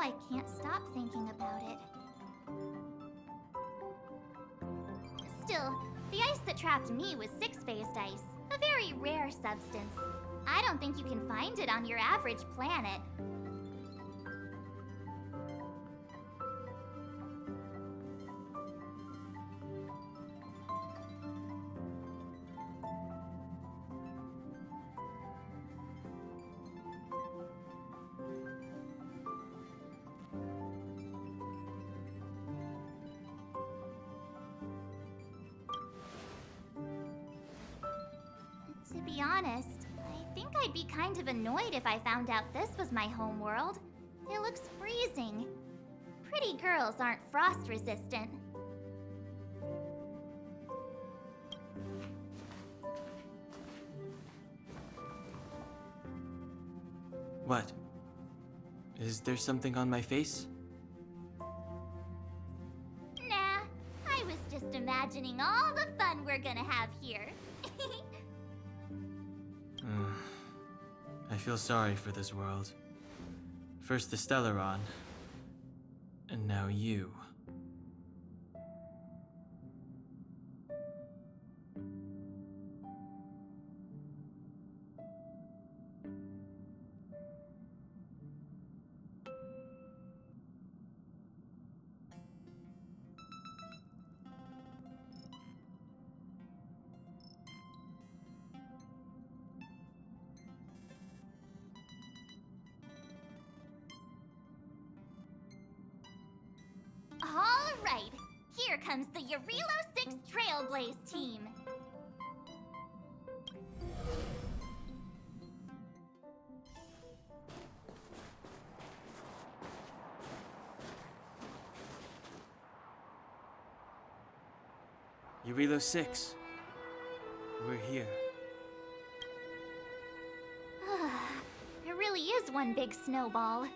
I can't stop thinking about it. Still, the ice that trapped me was six-phased ice, a very rare substance. I don't think you can find it on your average planet. To be honest, I think I'd be kind of annoyed if I found out this was my home world. It looks freezing. Pretty girls aren't frost resistant. What? Is there something on my face? Nah, I was just imagining all the fun we're gonna have here. I feel sorry for this world. First the Stellaron, and now you. All right, here comes the Eurilo 6 Trailblaze team. Eurilo 6. We're here. It really is one big snowball.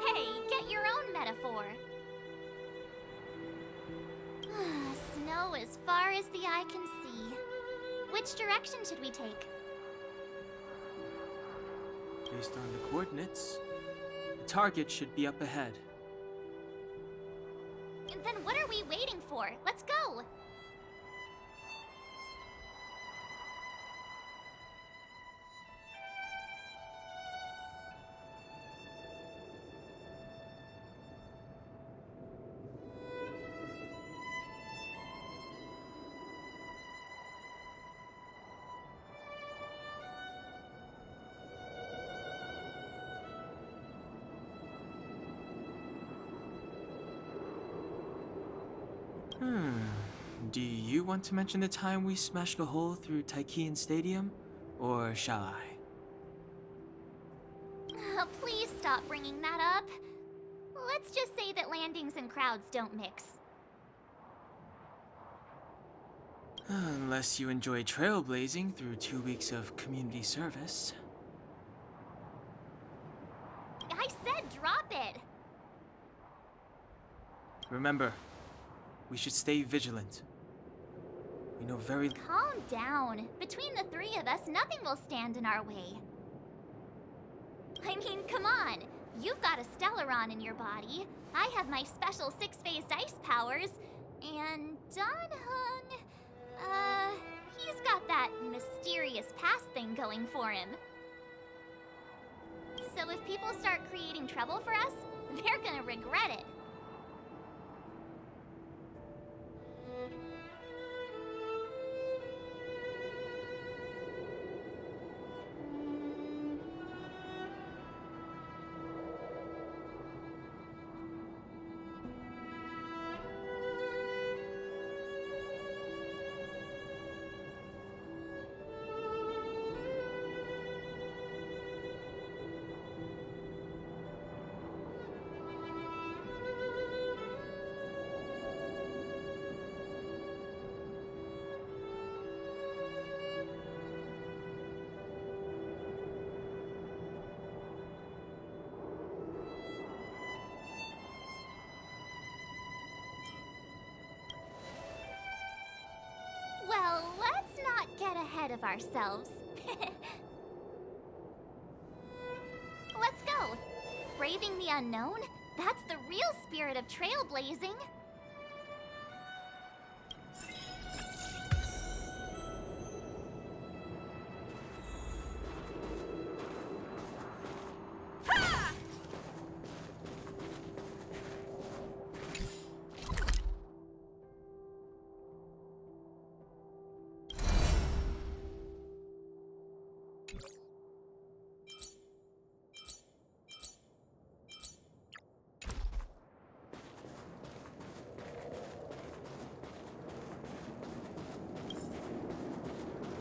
Hey, get your own metaphor. Snow as far as the eye can see. Which direction should we take? Based on the coordinates, the target should be up ahead. Then what are we waiting for? Let's go! Do you want to mention the time we smashed a hole through Taikian Stadium? Or shall I? Please stop bringing that up. Let's just say that landings and crowds don't mix. Unless you enjoy trailblazing through 2 weeks of community service. I said drop it! Remember, we should stay vigilant. We know very... Calm down. Between the three of us, nothing will stand in our way. I mean, come on. You've got a Stellaron in your body. I have my special six-phased ice powers. And Danhung... he's got that mysterious past thing going for him. So if people start creating trouble for us, they're gonna regret it. ahead of ourselves. Let's go! Braving the unknown? That's the real spirit of trailblazing.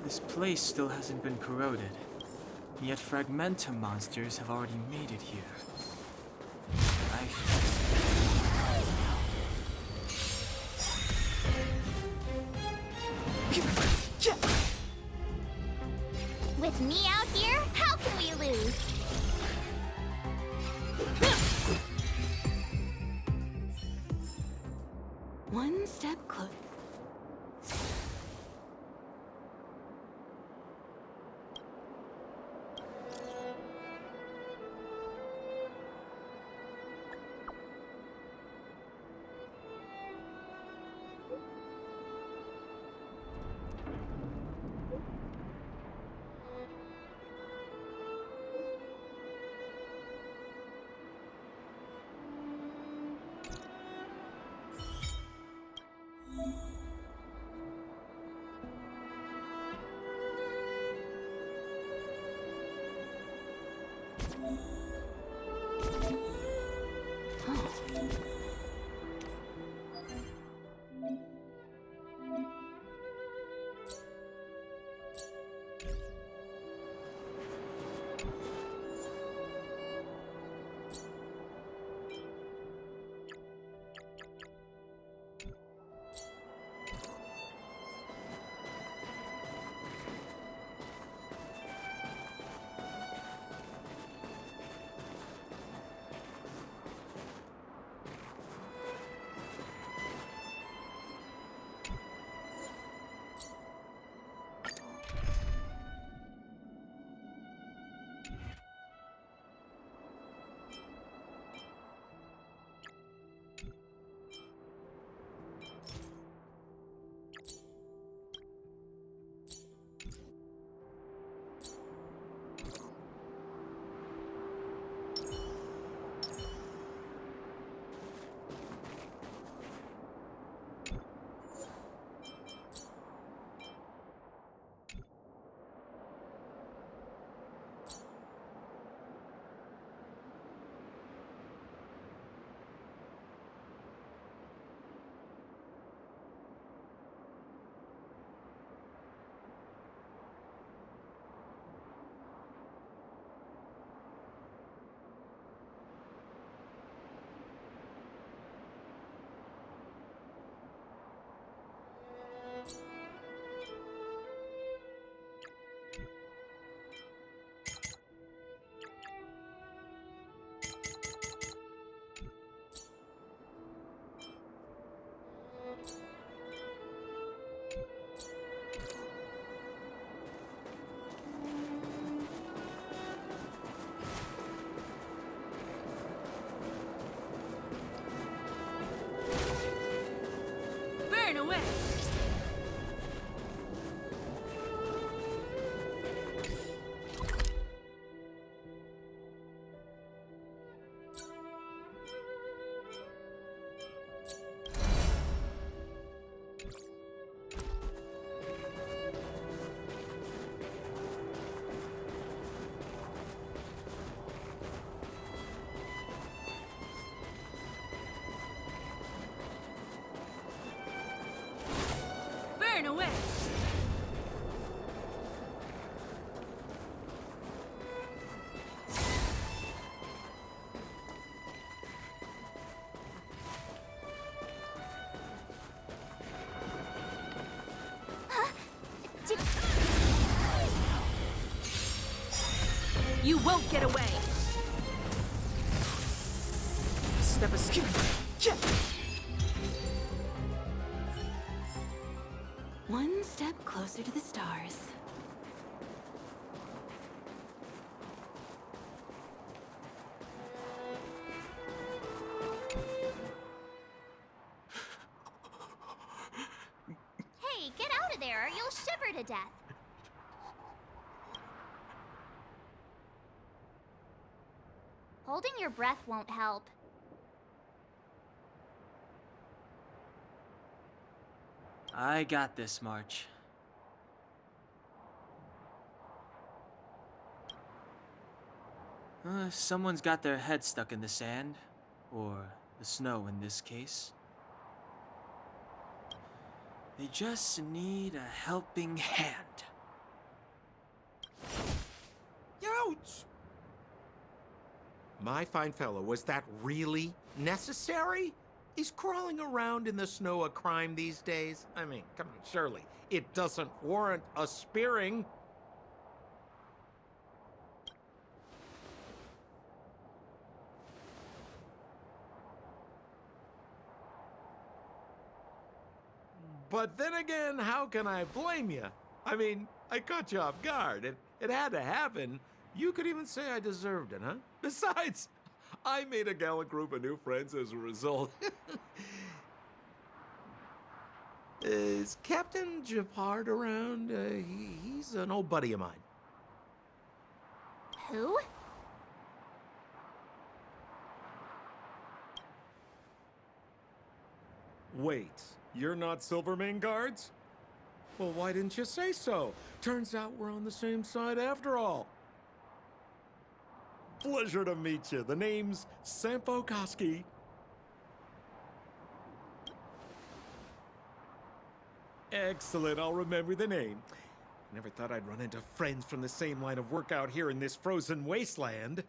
This place still hasn't been corroded, yet fragmentum monsters have already made it here. With me out here, how can we lose? One step closer. Away. You won't get away. Step aside. One step closer to the stars. Hey, get out of there or you'll shiver to death. Holding your breath won't help. I got this, March. Someone's got their head stuck in the sand, or the snow in this case. They just need a helping hand. Ouch! My fine fellow, was that really necessary? Is crawling around in the snow a crime these days? I mean, come on, surely. It doesn't warrant a spearing. But then again, how can I blame you? I mean, I caught you off guard. It had to happen. You could even say I deserved it, huh? Besides, I made a gallant group of new friends as a result. Is Captain Japard around? He's an old buddy of mine. Who? Wait, you're not Silvermane guards? Well, why didn't you say so? Turns out we're on the same side after all. Pleasure to meet you. The name's Sampo Koski. Excellent, I'll remember the name. Never thought I'd run into friends from the same line of work out here in this frozen wasteland.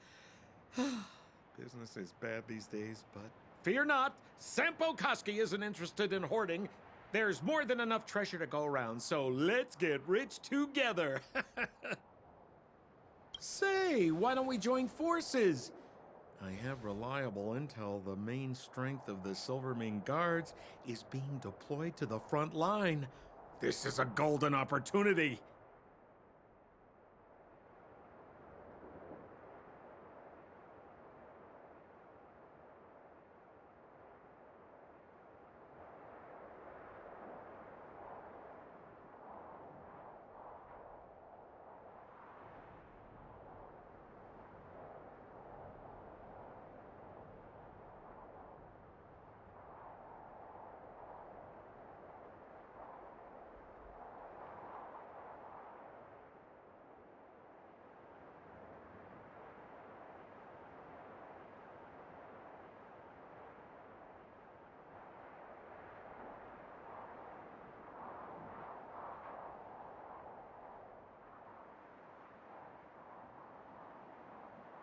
Business is bad these days, but fear not, Sampo Koski isn't interested in hoarding. There's more than enough treasure to go around, so let's get rich together. Say, why don't we join forces? I have reliable intel the main strength of the Silvermane Guards is being deployed to the front line. This is a golden opportunity.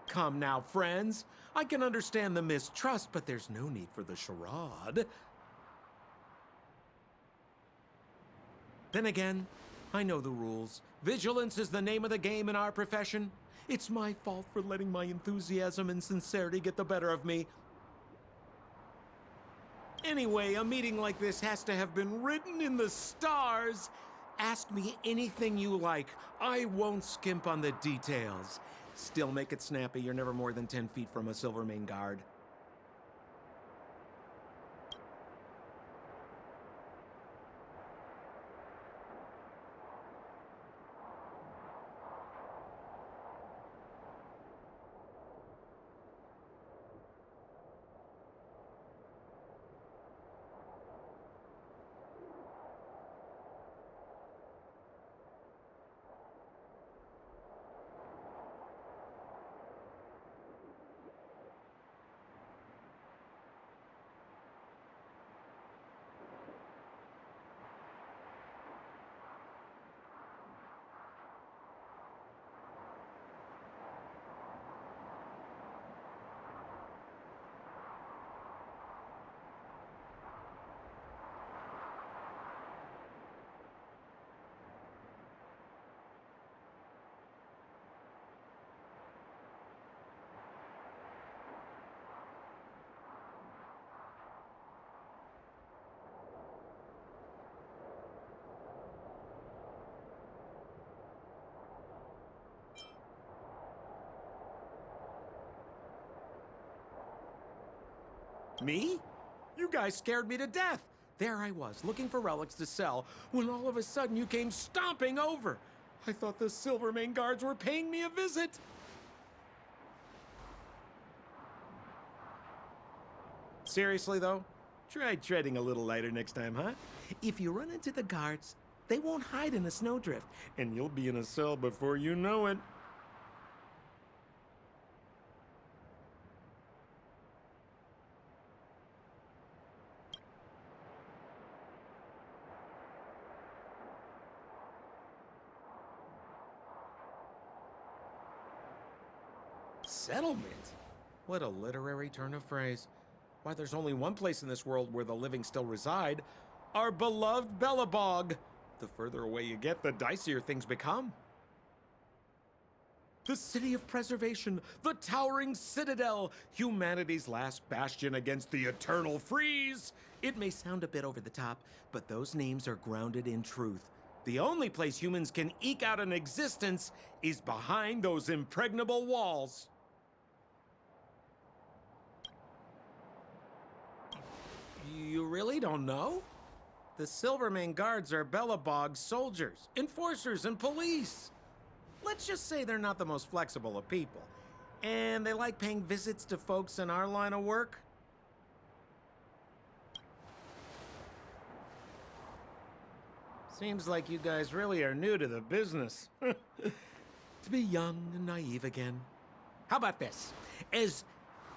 Come now, friends. I can understand the mistrust, but there's no need for the charade. Then again, I know the rules. Vigilance is the name of the game in our profession. It's my fault for letting my enthusiasm and sincerity get the better of me. Anyway, a meeting like this has to have been written in the stars. Ask me anything you like. I won't skimp on the details. Still make it snappy. You're never more than 10 feet from a Silvermane guard. Me? You guys scared me to death. There I was, looking for relics to sell, when all of a sudden you came stomping over. I thought the Silvermane guards were paying me a visit. Seriously, though? Try treading a little lighter next time, huh? If you run into the guards, they won't hide in a snowdrift, and you'll be in a cell before you know it. Settlement? What a literary turn of phrase. Why, there's only one place in this world where the living still reside. Our beloved Belobog. The further away you get, the dicier things become. The city of preservation, the towering citadel, humanity's last bastion against the eternal freeze. It may sound a bit over the top, but those names are grounded in truth. The only place humans can eke out an existence is behind those impregnable walls. You really don't know? The Silvermane guards are Belobog's soldiers, enforcers, and police. Let's just say they're not the most flexible of people. And they like paying visits to folks in our line of work. Seems like you guys really are new to the business. To be young and naive again. How about this? As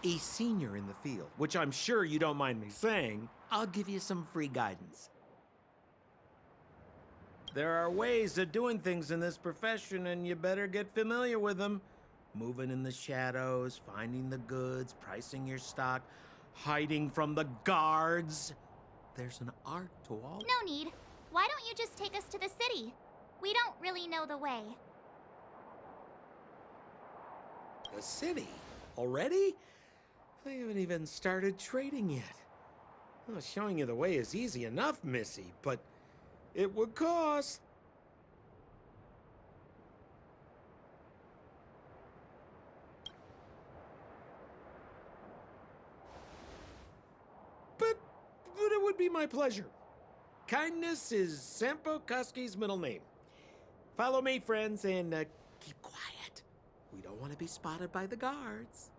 a senior in the field, which I'm sure you don't mind me saying, I'll give you some free guidance. There are ways of doing things in this profession, and you better get familiar with them. Moving in the shadows, finding the goods, pricing your stock, hiding from the guards. There's an art to all. No need. Why don't you just take us to the city? We don't really know the way. The city? Already? I haven't even started trading yet. Well, showing you the way is easy enough, Missy, but it would cost. But it would be my pleasure. Kindness is Sampo Koski's middle name. Follow me, friends, and keep quiet. We don't want to be spotted by the guards.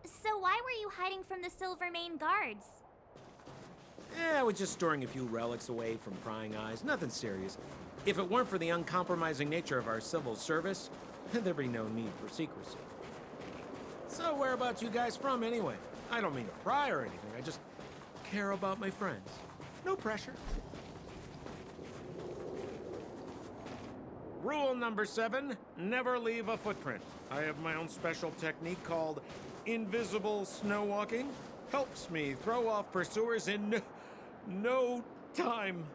So why were you hiding from the Silvermane guards? I was just storing a few relics away from prying eyes. Nothing serious. If it weren't for the uncompromising nature of our civil service, there'd be no need for secrecy. So whereabouts you guys from, anyway? I don't mean to pry or anything. I just care about my friends. No pressure. Rule number 7, never leave a footprint. I have my own special technique called invisible snow walking. Helps me throw off pursuers in no time.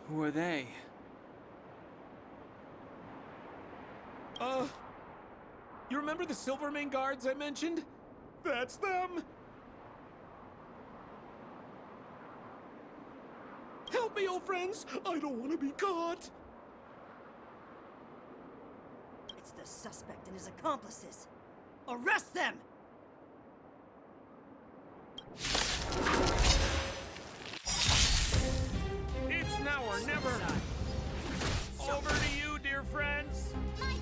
Who are they? You remember the Silvermane guards I mentioned? That's them! Help me, old friends! I don't want to be caught! It's the suspect and his accomplices. Arrest them! It's now or never! Over to you, dear friends! Nice!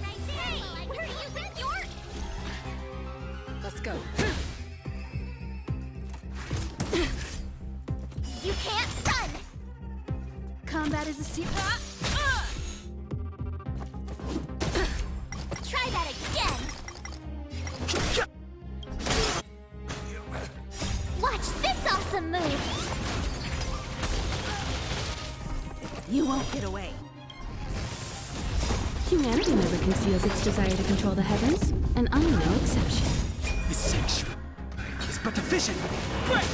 Right there! Hey, where do you think you're... Let's go. You can't run! Combat is a secret. Try that again! Watch this awesome move! You won't get away. Humanity never conceals its desire to control the heavens, and I'm no exception. This sanctuary is but a vision. Quick!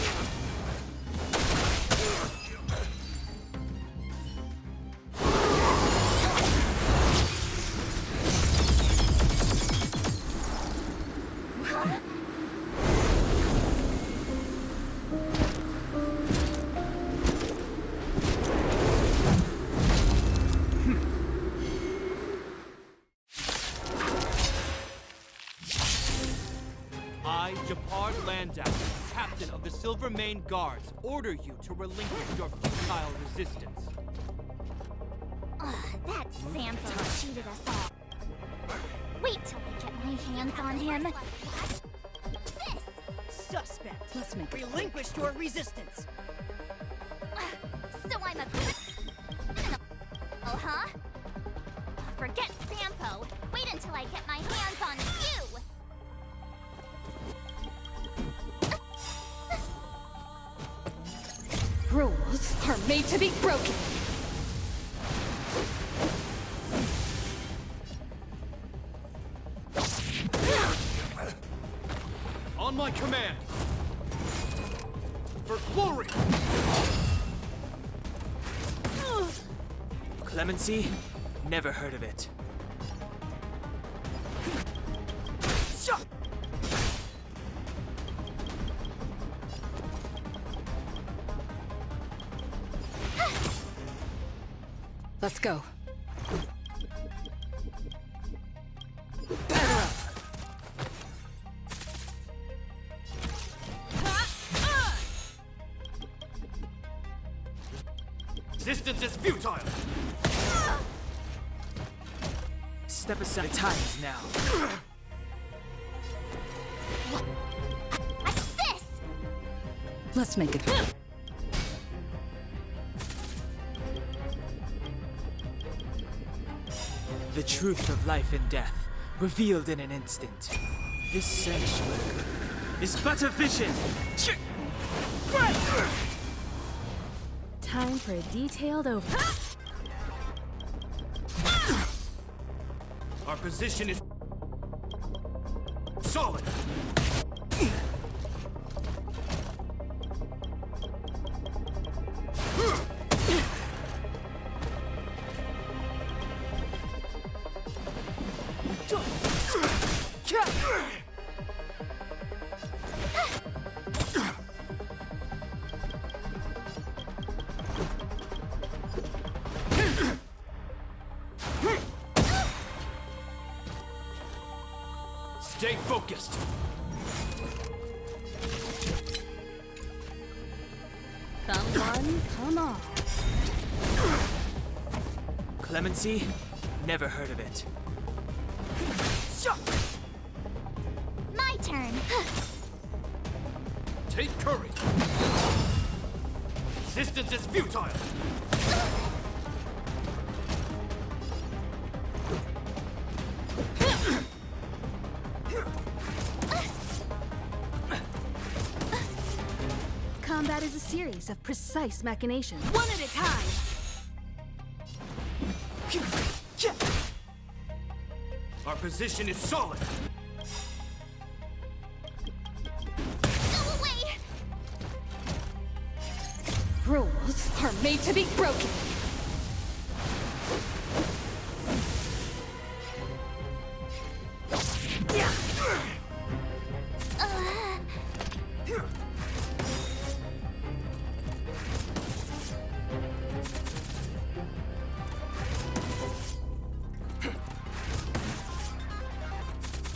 Japard Landau, captain of the Silvermane Guards, order you to relinquish your futile resistance. Ugh, that Sampo cheated us all. Wait till I get my hands on him. This! Suspect! Let's make it Relinquish your resistance! So I'm a criminal, huh? Forget Sampo. Wait until I get my hands on you! Rules are made to be broken. On my command! For glory! Clemency? Never heard of it. Let's go. Resistance is futile! Step aside. The time is now. Watch this! Let's make it. The truth of life and death, revealed in an instant. This sanctuary is but a vision! Time for a detailed over. Our position is solid! Stay focused! Come on, come on. Clemency? Never heard of it. My turn. Take courage! Resistance is futile! Combat is a series of precise machinations. One at a time! Our position is solid! Go away! Rules are made to be broken.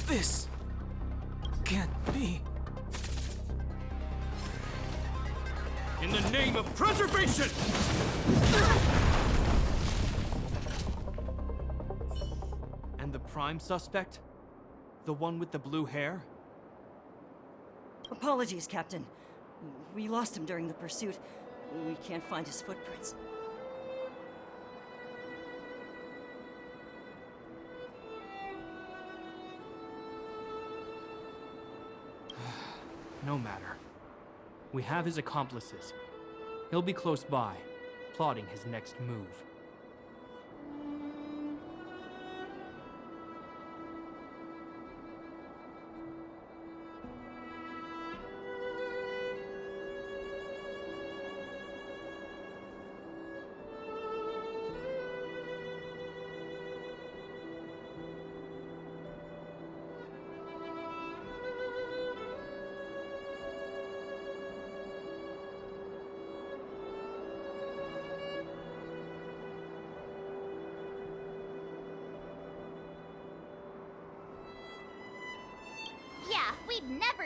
This can't be. In the name of preservation! And the prime suspect? The one with the blue hair? Apologies, Captain. We lost him during the pursuit. We can't find his footprints. No matter. We have his accomplices. He'll be close by, plotting his next move.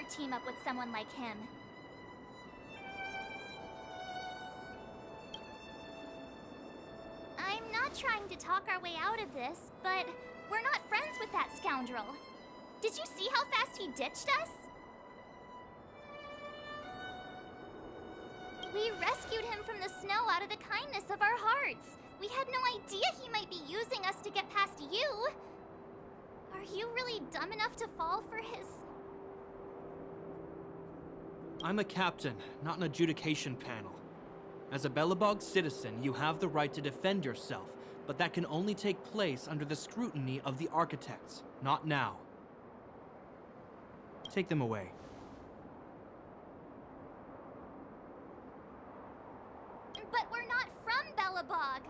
team up with someone like him. I'm not trying to talk our way out of this, but we're not friends with that scoundrel. Did you see how fast he ditched us? We rescued him from the snow out of the kindness of our hearts. We had no idea he might be using us to get past you. Are you really dumb enough to fall for his... I'm a captain, not an adjudication panel. As a Belobog citizen, you have the right to defend yourself, but that can only take place under the scrutiny of the architects, not now. Take them away. But we're not from Belobog.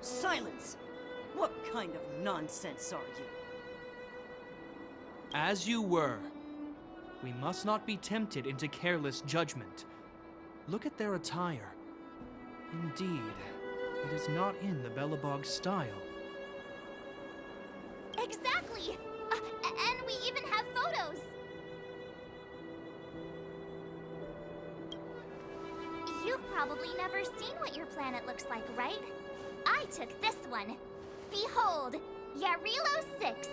Silence! What kind of nonsense are you? As you were. We must not be tempted into careless judgment. Look at their attire. Indeed, it is not in the Belobog style. Exactly! And we even have photos! You've probably never seen what your planet looks like, right? I took this one. Behold, Yarilo 6.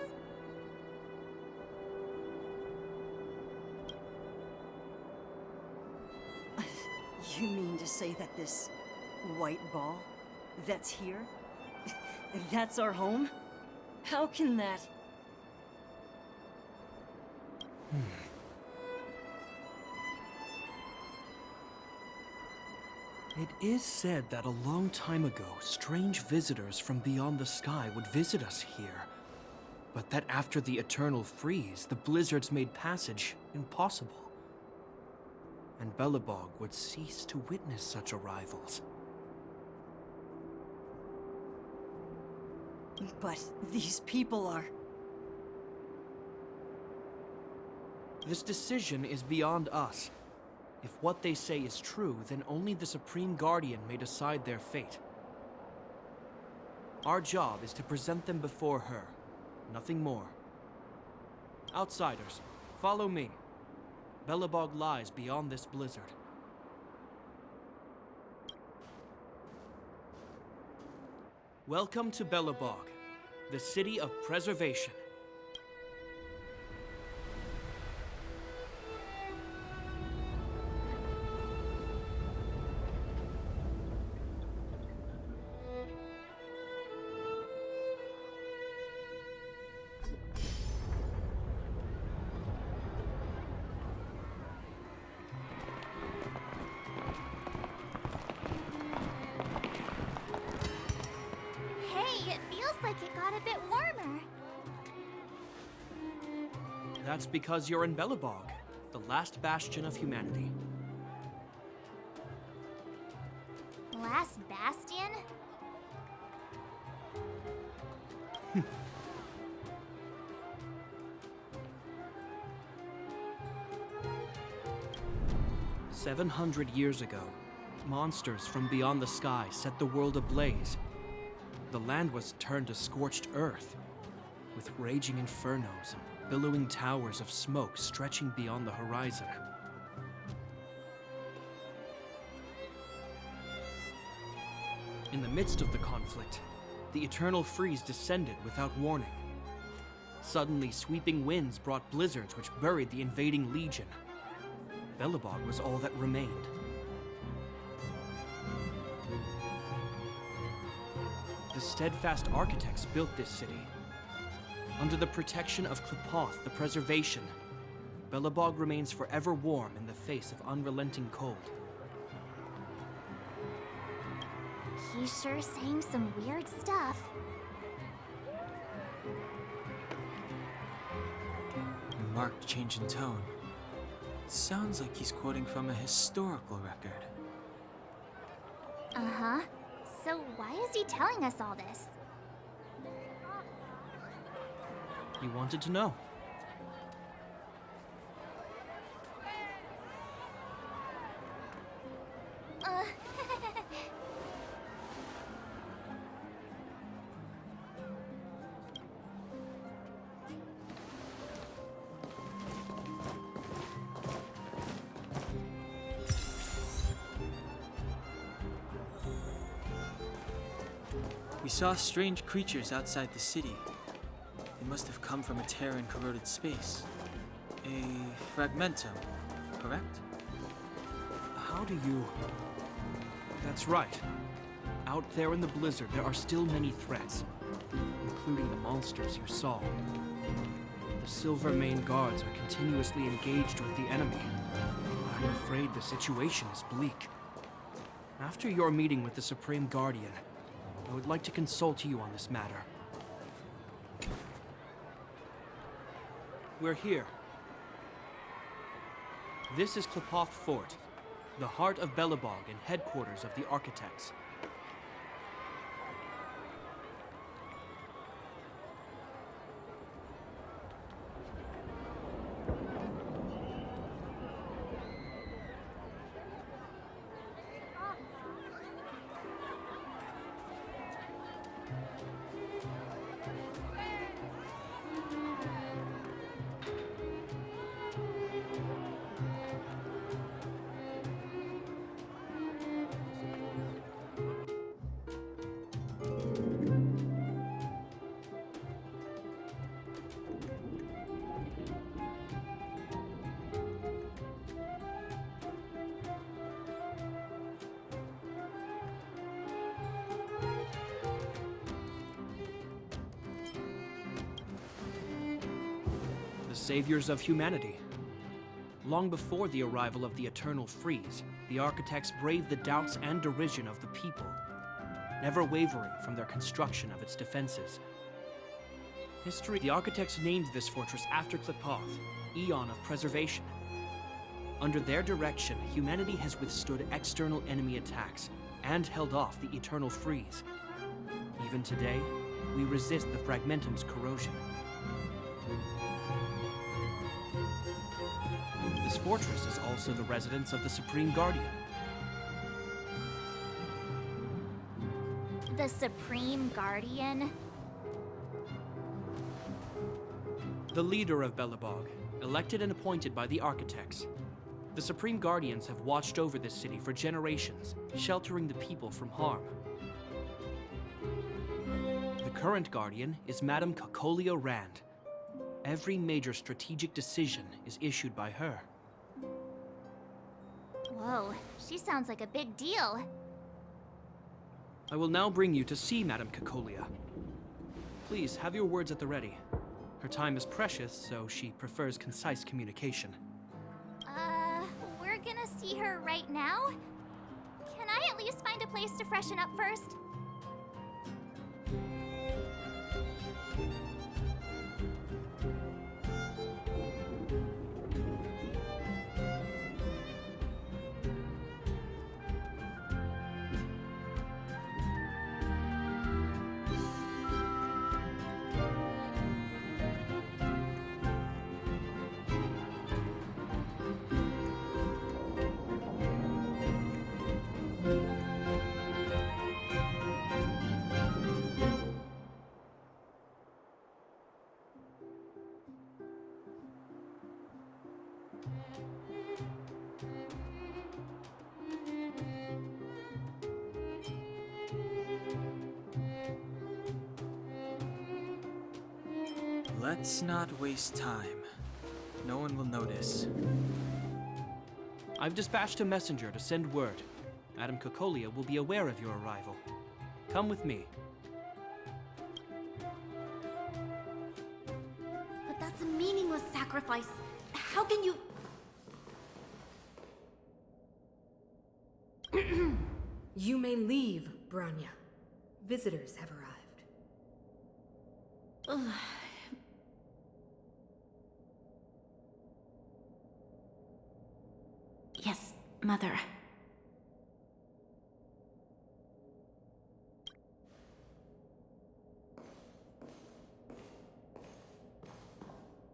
You mean to say that this white ball that's here, that's our home? How can that... It is said that a long time ago, strange visitors from beyond the sky would visit us here. But that after the eternal freeze, the blizzards made passage impossible. And Belobog would cease to witness such arrivals. But these people are... This decision is beyond us. If what they say is true, then only the Supreme Guardian may decide their fate. Our job is to present them before her, nothing more. Outsiders, follow me. Belobog lies beyond this blizzard. Welcome to Belobog, the city of preservation. Hey, it feels like it got a bit warmer. That's because you're in Belobog, the last bastion of humanity. Last bastion? Hmm. 700 years ago, monsters from beyond the sky set the world ablaze. The land was turned to scorched earth, with raging infernos and billowing towers of smoke stretching beyond the horizon. In the midst of the conflict, the eternal freeze descended without warning. Suddenly, sweeping winds brought blizzards which buried the invading legion. Belobog was all that remained. The steadfast architects built this city. Under the protection of Klepoth, the preservation, Belobog remains forever warm in the face of unrelenting cold. He's sure saying some weird stuff. marked change in tone. It sounds like he's quoting from a historical record. Uh-huh. So why is he telling us all this? You wanted to know. Uh... We saw strange creatures outside the city. They must have come from a tear in corroded space. A fragmentum, correct? How do you... That's right. Out there in the blizzard, there are still many threats, including the monsters you saw. The Silvermane guards are continuously engaged with the enemy. I'm afraid the situation is bleak. After your meeting with the Supreme Guardian, I would like to consult you on this matter. We're here. This is Klepoth Fort, the heart of Belobog and headquarters of the Architects. The saviors of humanity. Long before the arrival of the Eternal Freeze, the Architects braved the doubts and derision of the people, never wavering from their construction of its defenses. The Architects named this fortress after Klepoth, Eon of Preservation. Under their direction, humanity has withstood external enemy attacks and held off the Eternal Freeze. Even today, we resist the Fragmentum's corrosion. This fortress is also the residence of the Supreme Guardian. The Supreme Guardian? The leader of Belobog, elected and appointed by the Architects. The Supreme Guardians have watched over this city for generations, sheltering the people from harm. The current Guardian is Madame Cocolia Rand. Every major strategic decision is issued by her. Whoa, she sounds like a big deal. I will now bring you to see Madame Cocolia. Please, have your words at the ready. Her time is precious, so she prefers concise communication. We're gonna see her right now? Can I at least find a place to freshen up first? Let's not waste time. No one will notice. I've dispatched a messenger to send word. Madame Cocolia will be aware of your arrival. Come with me. But that's a meaningless sacrifice. How can you... You may leave, Branya. Visitors have arrived. Mother.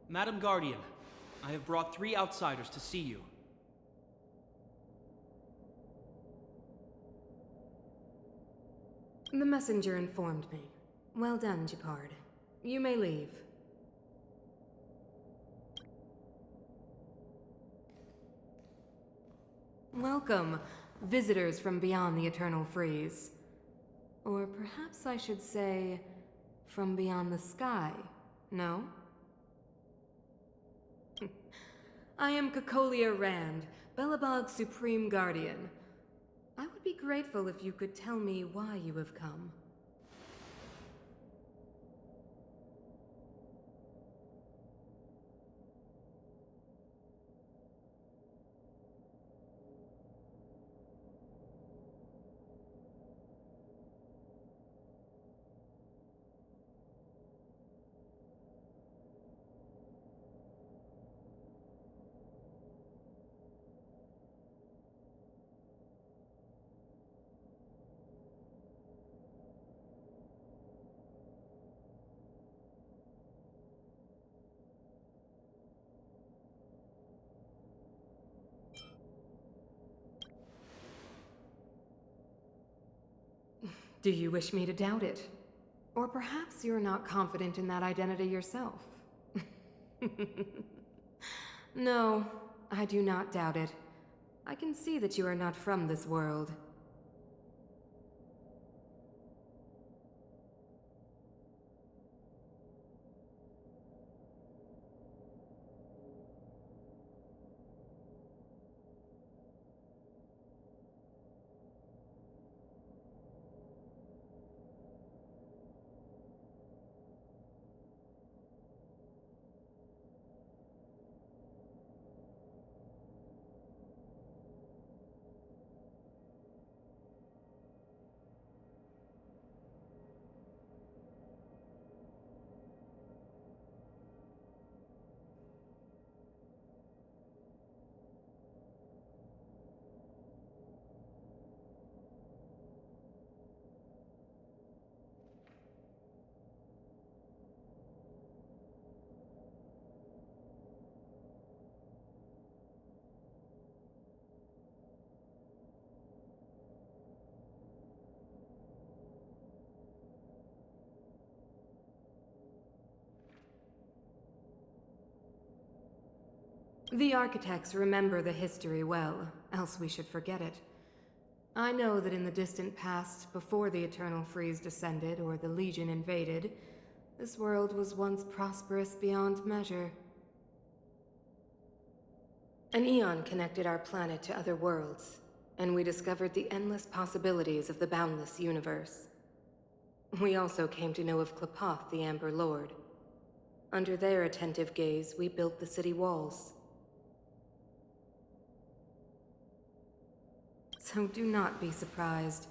Madam Guardian, I have brought 3 outsiders to see you. The messenger informed me. Well done, Gepard. You may leave. Welcome, visitors from beyond the Eternal Freeze. Or perhaps I should say, from beyond the sky, no? I am Cocolia Rand, Belobog's Supreme Guardian. I would be grateful if you could tell me why you have come. Do you wish me to doubt it? Or perhaps you're not confident in that identity yourself? No, I do not doubt it. I can see that you are not from this world. The architects remember the history well, else we should forget it. I know that in the distant past, before the Eternal Freeze descended or the Legion invaded, this world was once prosperous beyond measure. An eon connected our planet to other worlds, and we discovered the endless possibilities of the boundless universe. We also came to know of Klapoth, the Amber Lord. Under their attentive gaze, we built the city walls. So do not be surprised.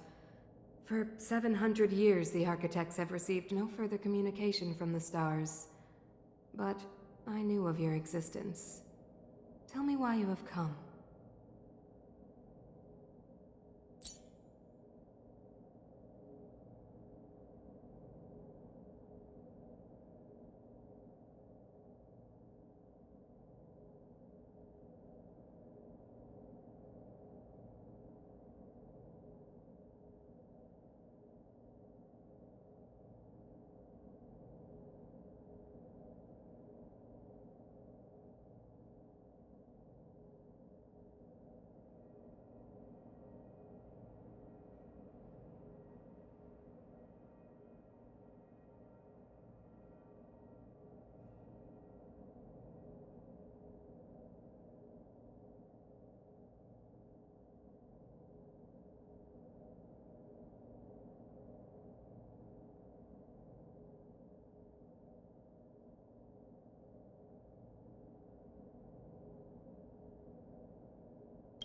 For 700 years, the architects have received no further communication from the stars. But I knew of your existence. Tell me why you have come.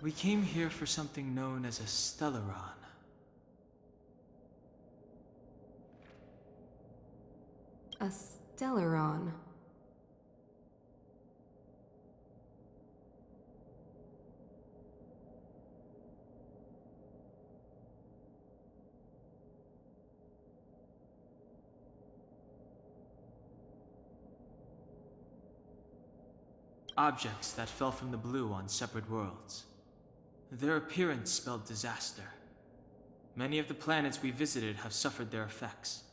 We came here for something known as a Stellaron. A Stellaron. Objects that fell from the blue on separate worlds. Their appearance spelled disaster. Many of the planets we visited have suffered their effects.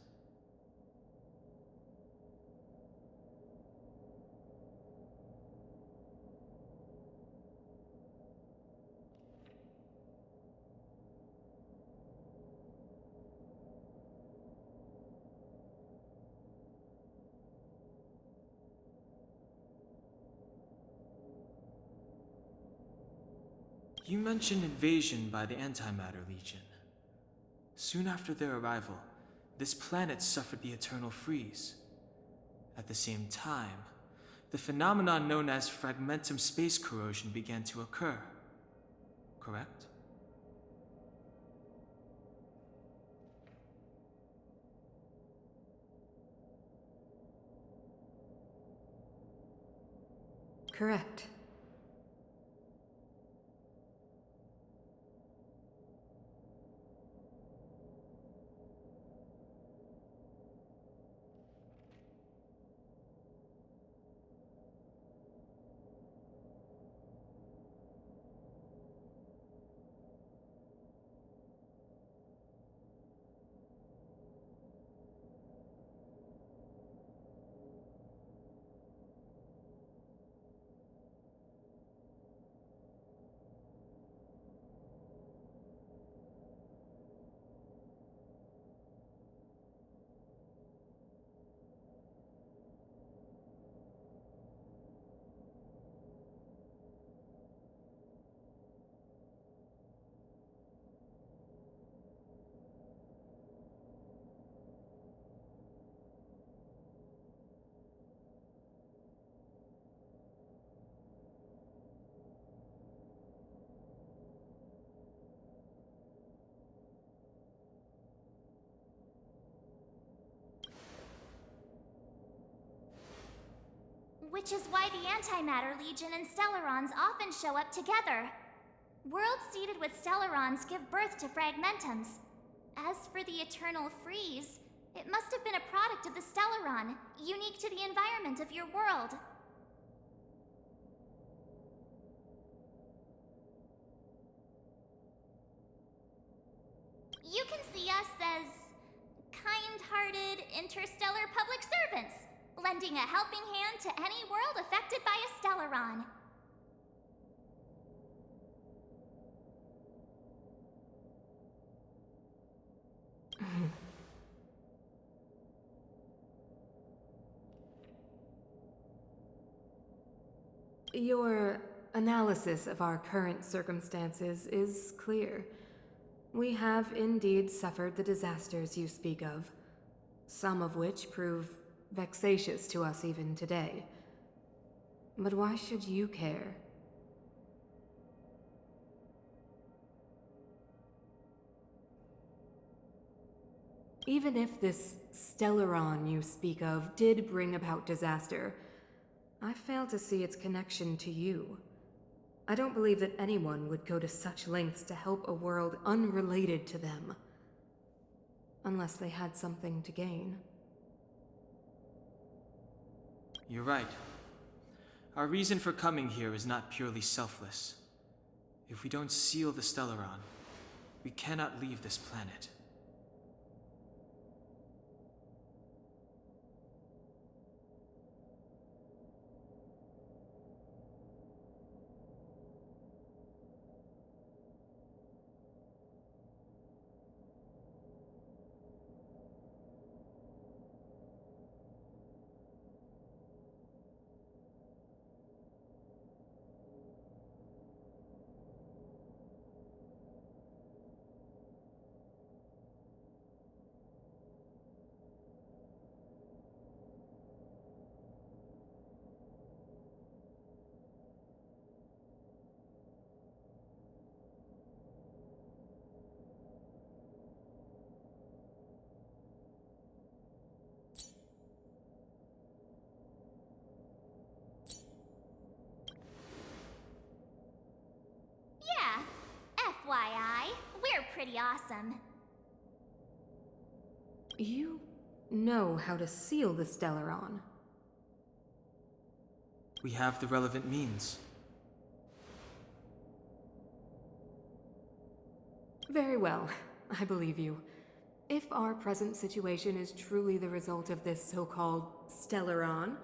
You mentioned invasion by the Antimatter Legion. Soon after their arrival, this planet suffered the eternal freeze. At the same time, the phenomenon known as fragmentum space corrosion began to occur. Correct? Correct. Which is why the Antimatter Legion and Stellarons often show up together. Worlds seeded with Stellarons give birth to fragmentums. As for the Eternal Freeze, it must have been a product of the Stellaron, unique to the environment of your world. You can see us as kind-hearted interstellar public servants, lending a helping hand to any world affected by a Stellaron. Your analysis of our current circumstances is clear. We have indeed suffered the disasters you speak of, some of which prove vexatious to us even today. But why should you care? Even if this Stellaron you speak of did bring about disaster, I fail to see its connection to you. I don't believe that anyone would go to such lengths to help a world unrelated to them. Unless they had something to gain. You're right. Our reason for coming here is not purely selfless. If we don't seal the Stellaron, we cannot leave this planet. Yeah, FYI, we're pretty awesome. You know how to seal the Stellaron. We have the relevant means. Very well. I believe you. If our present situation is truly the result of this so-called Stellaron,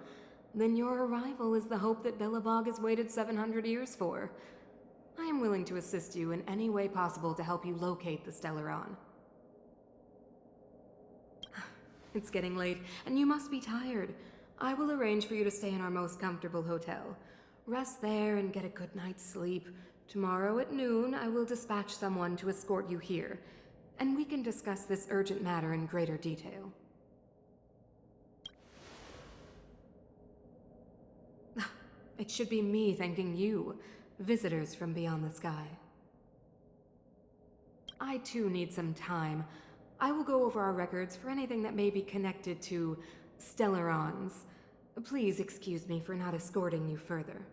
then your arrival is the hope that Billabog has waited 700 years for. I am willing to assist you in any way possible to help you locate the Stellaron. It's getting late, and you must be tired. I will arrange for you to stay in our most comfortable hotel. Rest there and get a good night's sleep. Tomorrow at noon, I will dispatch someone to escort you here, and we can discuss this urgent matter in greater detail. It should be me thanking you, visitors from beyond the sky. I too need some time. I will go over our records for anything that may be connected to Stellarons. Please excuse me for not escorting you further.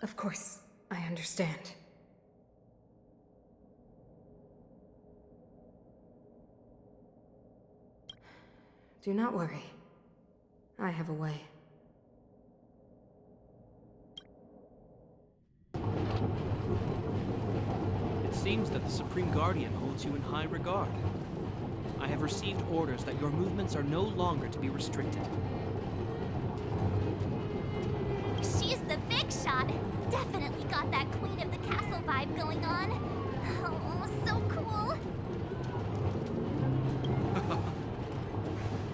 Of course, I understand. Do not worry. I have a way. It seems that the Supreme Guardian holds you in high regard. I have received orders that your movements are no longer to be restricted. She's the big shot. Definitely got that Queen of the Castle vibe going on. Oh, so cool.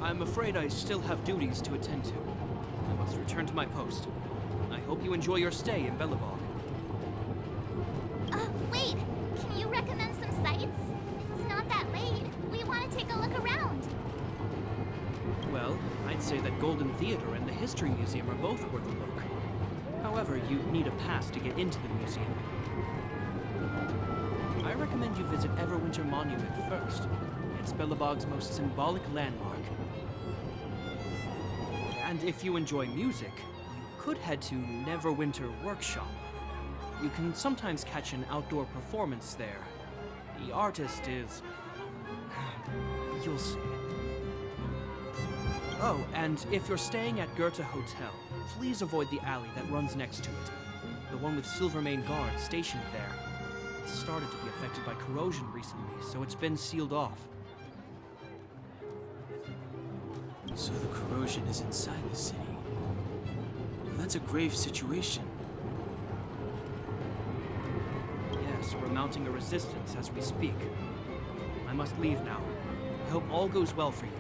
I'm afraid I still have duties to attend to. I must return to my post. I hope you enjoy your stay in Billabog. Wait. Can you recommend some sites? It's not that late. We want to take a look around. Well, I'd say that Golden Theater and the History Museum are both worth a look. However, you need a pass to get into the museum. I recommend you visit Everwinter Monument first. It's Billabog's most symbolic landmark. And if you enjoy music, you could head to Neverwinter Workshop. You can sometimes catch an outdoor performance there. The artist is... you'll see. Oh, and if you're staying at Goethe Hotel, please avoid the alley that runs next to it. The one with Silvermane guards stationed there. It's started to be affected by corrosion recently, so it's been sealed off. So the corrosion is inside the city. That's a grave situation. Yes, we're mounting a resistance as we speak. I must leave now. I hope all goes well for you.